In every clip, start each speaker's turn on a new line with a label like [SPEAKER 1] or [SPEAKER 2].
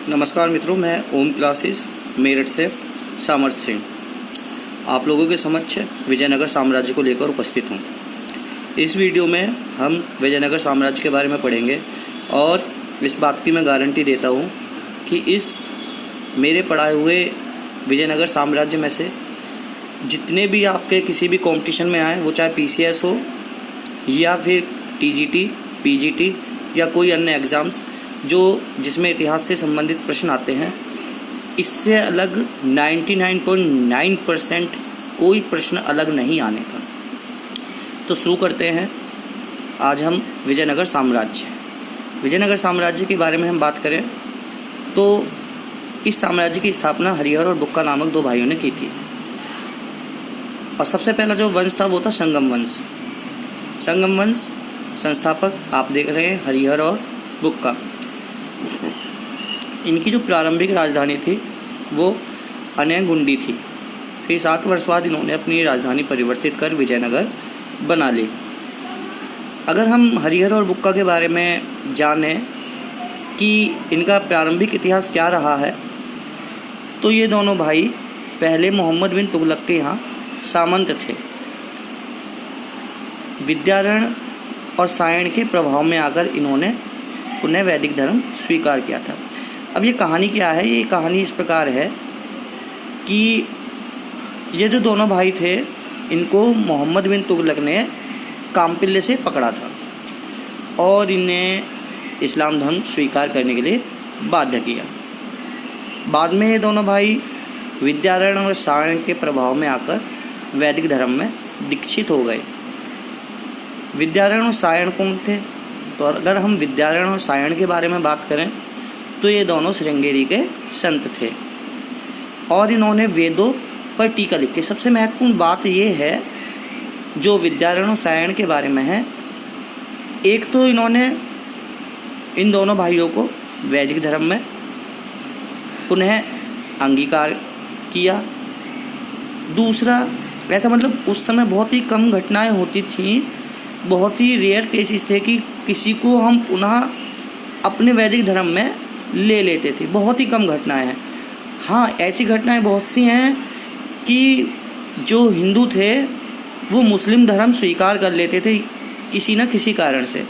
[SPEAKER 1] नमस्कार मित्रों, मैं ओम क्लासेस मेरठ से सामर्थ सिंह आप लोगों के समक्ष विजयनगर साम्राज्य को लेकर उपस्थित हूँ। इस वीडियो में हम विजयनगर साम्राज्य के बारे में पढ़ेंगे और इस बात की मैं गारंटी देता हूँ कि इस मेरे पढ़ाए हुए विजयनगर साम्राज्य में से जितने भी आपके किसी भी कंपटीशन में आए, वो चाहे PCS हो या फिर TGT, PGT या कोई अन्य एग्ज़ाम्स जिसमें इतिहास से संबंधित प्रश्न आते हैं, इससे अलग 99.9% कोई प्रश्न अलग नहीं आने का। तो शुरू करते हैं। आज हम विजयनगर साम्राज्य के बारे में हम बात करें तो इस साम्राज्य की स्थापना हरिहर और बुक्का नामक दो भाइयों ने की थी। और सबसे पहला जो वंश था वो था संगम वंश संस्थापक आप देख रहे हैं हरिहर और बुक्का। इनकी जो प्रारंभिक राजधानी थी वो अनैगुंडी थी। फिर 7 वर्ष बाद इन्होंने अपनी राजधानी परिवर्तित कर विजयनगर बना ली। अगर हम हरिहर और बुक्का के बारे में जानें कि इनका प्रारंभिक इतिहास क्या रहा है, तो ये दोनों भाई पहले मोहम्मद बिन तुगलक के यहाँ सामंत थे। विद्यारण्य और सायण के प्रभाव में आकर इन्होंने उन्हें वैदिक धर्म स्वीकार किया था। अब ये कहानी क्या है? ये कहानी इस प्रकार है कि ये जो दोनों भाई थे, इनको मोहम्मद बिन तुगलक ने कामपिल्ले से पकड़ा था और इन्हें इस्लाम धर्म स्वीकार करने के लिए बाध्य किया। बाद में ये दोनों भाई विद्यारण्य और सायण के प्रभाव में आकर वैदिक धर्म में दीक्षित हो गए। विद्यारण्य और सायण कौन थे? तो अगर हम विद्यारण्य और सायण के बारे में बात करें तो ये दोनों श्रृंगेरी के संत थे और इन्होंने वेदों पर टीका लिखी। सबसे महत्वपूर्ण बात ये है जो विद्यारण्य और सायण के बारे में है, एक तो इन्होंने इन दोनों भाइयों को वैदिक धर्म में पुनः अंगीकार किया। दूसरा, ऐसा मतलब उस समय बहुत ही कम घटनाएं होती थीं, बहुत ही रेयर केसेस थे कि किसी को हम पुनः अपने वैदिक धर्म में ले लेते थे। बहुत ही कम घटनाएं हैं। हाँ, ऐसी घटनाएं बहुत सी हैं कि जो हिंदू थे वो मुस्लिम धर्म स्वीकार कर लेते थे किसी न किसी कारण से,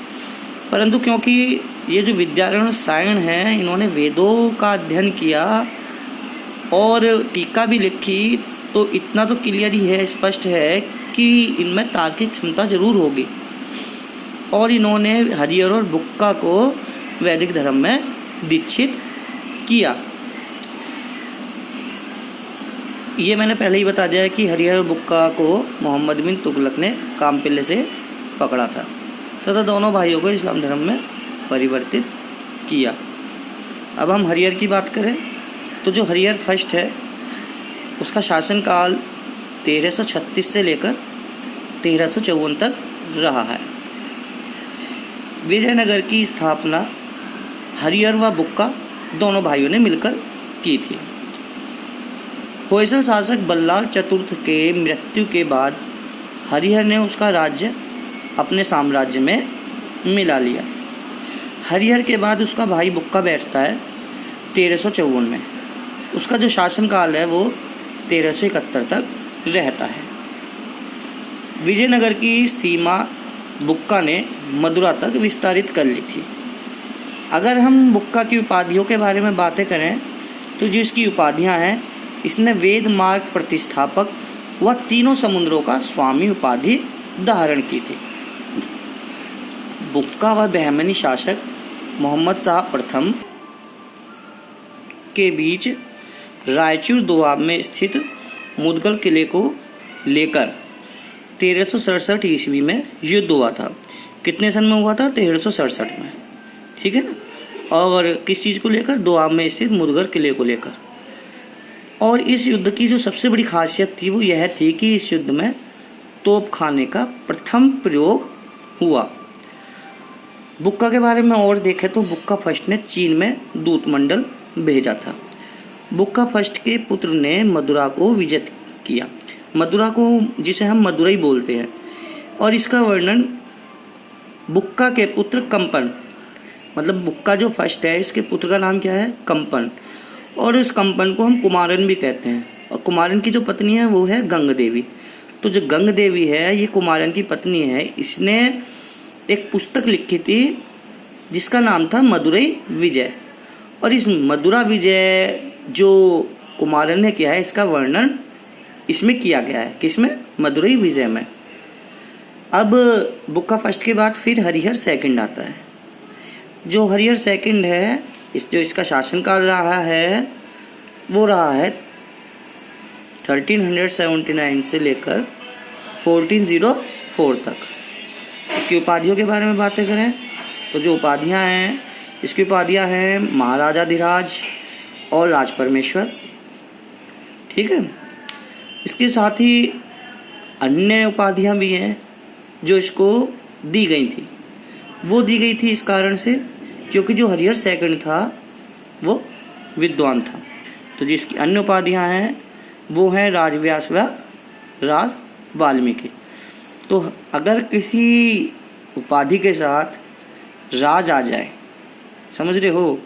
[SPEAKER 1] परंतु क्योंकि ये जो विद्यारण्य और सायण हैं, इन्होंने वेदों का अध्ययन किया और टीका भी लिखी, तो इतना तो क्लियर ही है, स्पष्ट है कि इनमें तार्किक क्षमता जरूर होगी। और इन्होंने हरिहर और बुक्का को वैदिक धर्म में दीक्षित किया। ये मैंने पहले ही बता दिया है कि हरिहर और बुक्का को मोहम्मद बिन तुगलक ने कामपिल्ले से पकड़ा था तथा दोनों भाइयों को इस्लाम धर्म में परिवर्तित किया। अब हम हरिहर की बात करें तो जो हरिहर फर्स्ट है उसका शासनकाल 1336 से लेकर 1354 तक रहा है। विजयनगर की स्थापना हरिहर व बुक्का दोनों भाइयों ने मिलकर की थी। होयसल शासक बल्लाल चतुर्थ के मृत्यु के बाद हरिहर ने उसका राज्य अपने साम्राज्य में मिला लिया। हरिहर के बाद उसका भाई बुक्का बैठता है 1354 में। उसका जो शासनकाल है वो 1371 तक रहता है। विजयनगर की सीमा बुक्का ने मदुरा तक विस्तारित कर ली थी। अगर हम बुक्का की उपाधियों के बारे में बातें करें तो जो इसकी उपाधियां हैं, इसने वेद मार्ग प्रतिष्ठापक व तीनों समुद्रों का स्वामी उपाधि धारण की थी। बुक्का व बहमनी शासक मोहम्मद शाह प्रथम के बीच रायचूर दोआब में स्थित मुदगल किले को लेकर 1367 ईस्वी में युद्ध हुआ था। कितने सन में हुआ था? 1367 में, ठीक है ना। और किस चीज़ को लेकर? दोआब में स्थित मुदगल किले को लेकर। और इस युद्ध की जो सबसे बड़ी खासियत थी वो यह थी कि इस युद्ध में तोपखाने का प्रथम प्रयोग हुआ। बुक्का के बारे में और देखें तो बुक्का फर्स्ट ने चीन में दूतमंडल भेजा था। बुक्का फर्स्ट के पुत्र ने मदुरा को विजित किया। मदुरा को जिसे हम मदुरई बोलते हैं, और इसका वर्णन बुक्का के पुत्र कंपन मतलब बुक्का जो फर्स्ट है इसके पुत्र का नाम क्या है, कंपन, और इस कंपन को हम कुमारन भी कहते हैं। और कुमारन की जो पत्नी है वो है गंग देवी। तो जो गंग देवी है ये कुमारन की पत्नी है। इसने एक पुस्तक लिखी थी जिसका नाम था मदुरई विजय, और इस मदुरा विजय जो कुमारन ने किया है इसका वर्णन इसमें किया गया है। किसमें, मदुरई विजय में। अब बुक्का फर्स्ट के बाद फिर हरिहर सेकंड आता है। जो हरिहर सेकंड है जो इसका शासनकाल रहा है वो रहा है 1379 से लेकर 1404 तक। इसकी उपाधियों के बारे में बातें करें तो जो उपाधियां हैं, इसकी उपाधियां हैं महाराजाधिराज और राज परमेश्वर। ठीक है, इसके साथ ही अन्य उपाधियां भी हैं जो इसको दी गई थी। वो दी गई थी इस कारण से क्योंकि जो हरिहर सेकंड था वो विद्वान था। तो जिसकी अन्य उपाधियां हैं वो हैं राजव्यास व राज वाल्मीकि। तो अगर किसी उपाधि के साथ राज आ जाए, समझ रहे हो,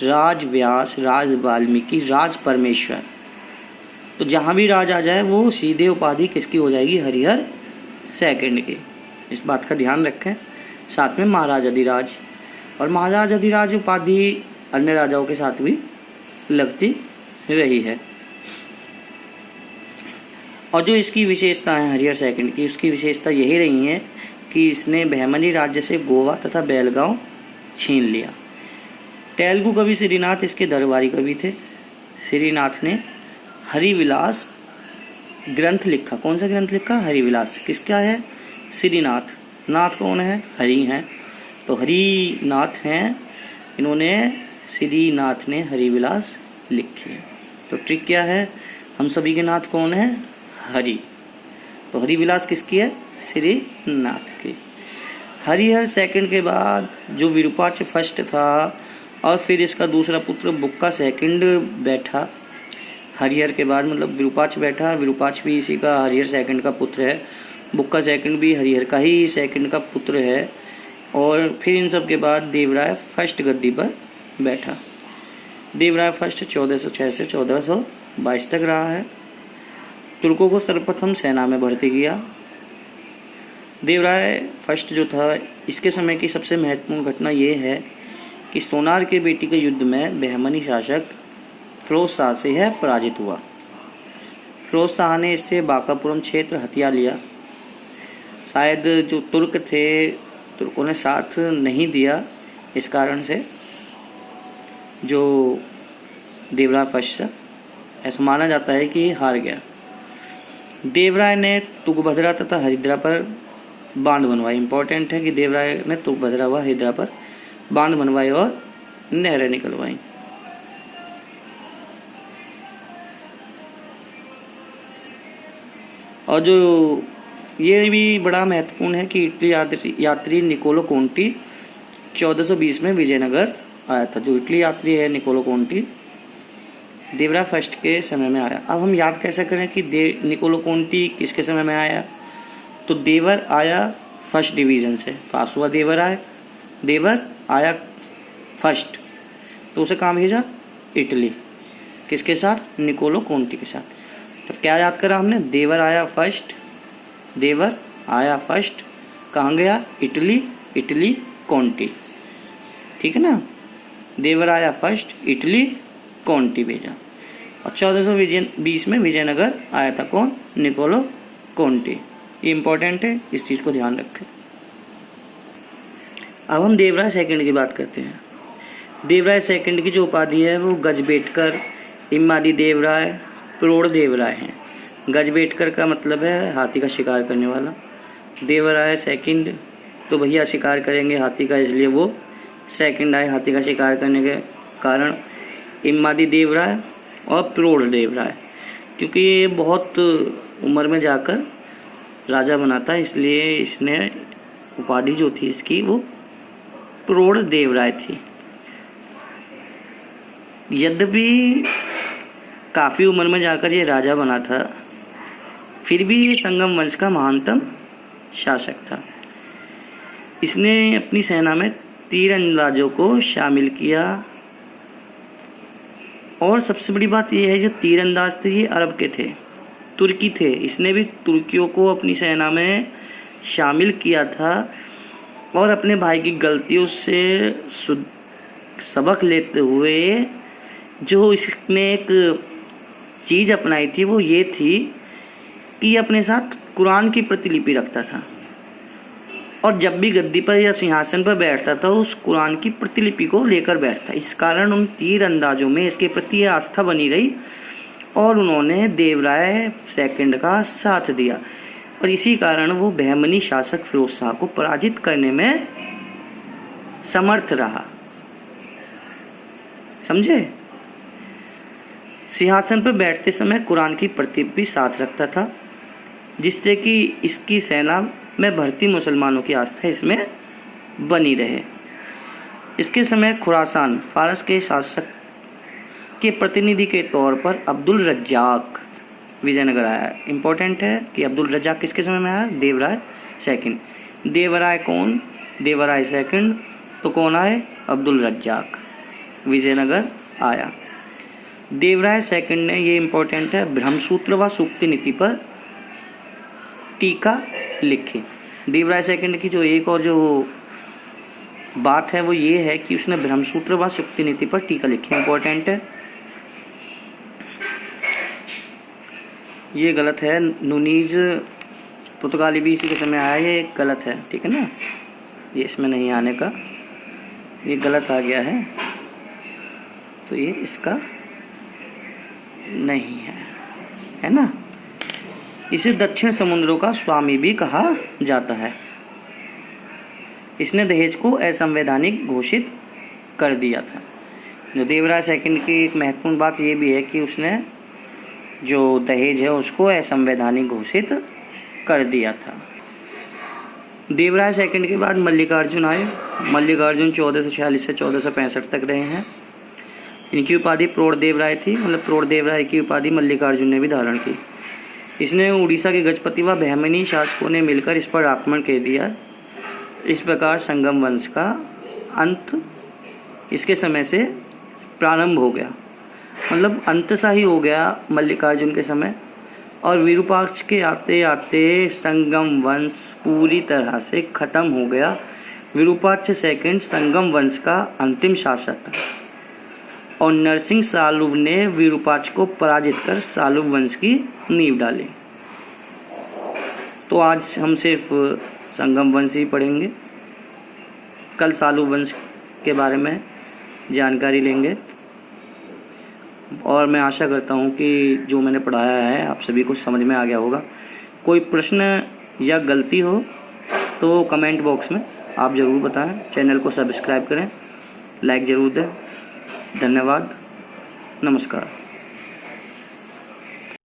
[SPEAKER 1] राज व्यास, राज वाल्मीकि, राज परमेश्वर, तो जहाँ भी राज आ जाए वो सीधे उपाधि किसकी हो जाएगी, हरिहर सेकंड की। इस बात का ध्यान रखें। साथ में महाराज अधिराज, और महाराज अधिराज उपाधि अन्य राजाओं के साथ भी लगती रही है। और जो इसकी विशेषता है हरिहर सेकंड की, उसकी विशेषता यही रही है कि इसने बहमनी राज्य से गोवा तथा बेलगांव छीन लिया। तेलुगु कवि श्रीनाथ इसके दरबारी कवि थे। श्रीनाथ ने हरिविलास ग्रंथ लिखा। कौन सा ग्रंथ लिखा, हरिविलास। किसका है, श्रीनाथ। नाथ कौन है, हरि हैं, तो हरिनाथ हैं इन्होंने। श्रीनाथ ने हरिविलास लिखे। तो ट्रिक क्या है, हम सभी के नाथ कौन है, हरि। तो हरिविलास किसकी है, श्रीनाथ की। हरिहर सेकंड के बाद जो विरूपाक्ष फर्स्ट था और फिर इसका दूसरा पुत्र बुक्का सेकंड बैठा। हरिहर के बाद मतलब विरूपाक्ष बैठा। विरूपाक्ष भी इसी का हरिहर सेकंड का पुत्र है। बुक्का सेकंड भी हरिहर का ही सेकंड का पुत्र है। और फिर इन सब के बाद देवराय फर्स्ट गद्दी पर बैठा। देवराय फर्स्ट 1406 से 1422 तक रहा है। तुर्कों को सर्वप्रथम सेना में भर्ती किया। देवराय फर्स्ट जो था इसके समय की सबसे महत्वपूर्ण घटना ये है कि सोनार के बेटी के युद्ध में बहमनी शासक फिरोज शाह से है पराजित हुआ। फिरोज शाह ने इससे बाकापुरम क्षेत्र हथिया लिया। शायद जो तुर्क थे, तुर्कों ने साथ नहीं दिया, इस कारण से जो देवराय फर्स्ट ऐसा माना जाता है कि हार गया। देवराय ने तुंगभद्रा तथा हरिद्रा पर बांध बनवाई। इंपॉर्टेंट है कि देवराय ने तुंगभद्रा व हरिद्रा पर बांध बनवाई और नहरें निकलवाई। और जो ये भी बड़ा महत्वपूर्ण है कि इटली यात्री निकोलो कोंटी 1420 में विजयनगर आया था। जो इटली यात्री है निकोलो कोंटी देवराय फर्स्ट के समय में आया। अब हम याद कैसे करें कि निकोलो कोंटी किसके समय में आया, तो देवर आया फर्स्ट डिवीज़न से। पास हुआ देवर आया फर्स्ट, तो उसे कहाँ भेजा, इटली। किसके साथ, निकोलो कोंटी के साथ। तो क्या याद करा हमने, देवर आया फर्स्ट कहाँ गया, इटली कोंटी। ठीक है ना, देवर आया फर्स्ट, इटली कोंटी भेजा। और 1420 में विजयनगर आया था कौन, निकोलो कोंटी। ये इंपॉर्टेंट है, इस चीज़ को ध्यान रखें। अब हम देवराय सेकंड की बात करते हैं। देवराय सेकंड की जो उपाधि है वो गजबेटकर, इमादी देवराय, प्रोढ़ देवराय हैं। गजबेटकर का मतलब है हाथी का शिकार करने वाला। देवराय सेकंड तो भैया शिकार करेंगे हाथी का, इसलिए वो सेकंड आए हाथी का शिकार करने के कारण। इमादी देवराय और प्रोढ़ देवराय, क्योंकि ये बहुत उम्र में जाकर राजा बना था, इसलिए इसने उपाधि जो थी इसकी वो प्रोढ़ देवराय थी। यद्यपि काफ़ी उम्र में जाकर ये राजा बना था, फिर भी ये संगम वंश का महानतम शासक था। इसने अपनी सेना में तीरंदाजों को शामिल किया। और सबसे बड़ी बात यह है, जो तीरंदाज थे ये अरब के थे, तुर्की थे। इसने भी तुर्कियों को अपनी सेना में शामिल किया था और अपने भाई की गलतियों से सबक लेते हुए जो इसने एक चीज़ अपनाई थी वो ये थी कि अपने साथ कुरान की प्रतिलिपि रखता था और जब भी गद्दी पर या सिंहासन पर बैठता था उस कुरान की प्रतिलिपि को लेकर बैठता। इस कारण उन तीरंदाजों में इसके प्रति आस्था बनी रही और उन्होंने देवराय सेकंड का साथ दिया और इसी कारण वो बहमनी शासक फिरोज शाह को पराजित करने में समर्थ रहा। समझे? सिंहासन पर बैठते समय कुरान की प्रतिलिपि साथ रखता था जिससे कि इसकी सेना में भर्ती मुसलमानों की आस्था इसमें बनी रहे। इसके समय खुरासान फारस के शासक के प्रतिनिधि के तौर पर अब्दुल रज्जाक विजयनगर आया। इम्पोर्टेंट है कि अब्दुल रज्जाक किसके समय में आया? देवराय सेकंड। देवराय कौन? देवराय सेकंड। तो कौन आए? अब्दुल रज्जाक विजयनगर आया। देवराय सेकंड ने, ये इम्पोर्टेंट है, ब्रह्मसूत्र व सूक्ति नीति पर टीका लिखी। देवराय सेकंड की जो एक और जो बात है वो ये है कि उसने ब्रह्मसूत्र व सूक्ति नीति पर टीका लिखी। इम्पोर्टेंट है, ये गलत है। नुनीज पुर्तगाली भी इसी के समय आया, ये गलत है, ठीक है ना, ये इसमें नहीं आने का, ये गलत आ गया है तो ये इसका नहीं है ना। इसे दक्षिण समुद्रों का स्वामी भी कहा जाता है। इसने दहेज को असंवैधानिक घोषित कर दिया था। जो देवराय सेकंड की एक महत्वपूर्ण बात ये भी है कि उसने जो दहेज है उसको असंवैधानिक घोषित कर दिया था। देवराय सेकंड के बाद मल्लिकार्जुन आए। मल्लिकार्जुन 1446 से 1465 तक रहे हैं। इनकी उपाधि प्रौढ़ देवराय थी, मतलब प्रौढ़ देवराय की उपाधि मल्लिकार्जुन ने भी धारण की। इसने उड़ीसा के गजपति व बहमनी शासकों ने मिलकर इस पर आक्रमण कर दिया। इस प्रकार संगम वंश का अंत इसके समय से प्रारंभ हो गया, मतलब अंत सा ही हो गया मल्लिकार्जुन के समय। और विरूपाक्ष के आते आते संगम वंश पूरी तरह से खत्म हो गया। विरूपाक्ष सेकंड संगम वंश का अंतिम शासक था और नरसिंह सालुव ने विरूपाक्ष को पराजित कर सालुव वंश की नींव डाली। तो आज हम सिर्फ संगम वंश ही पढ़ेंगे, कल सालुव वंश के बारे में जानकारी लेंगे। और मैं आशा करता हूँ कि जो मैंने पढ़ाया है आप सभी को समझ में आ गया होगा। कोई प्रश्न या गलती हो तो कमेंट बॉक्स में आप ज़रूर बताएं। चैनल को सब्सक्राइब करें, लाइक ज़रूर दें। धन्यवाद, नमस्कार।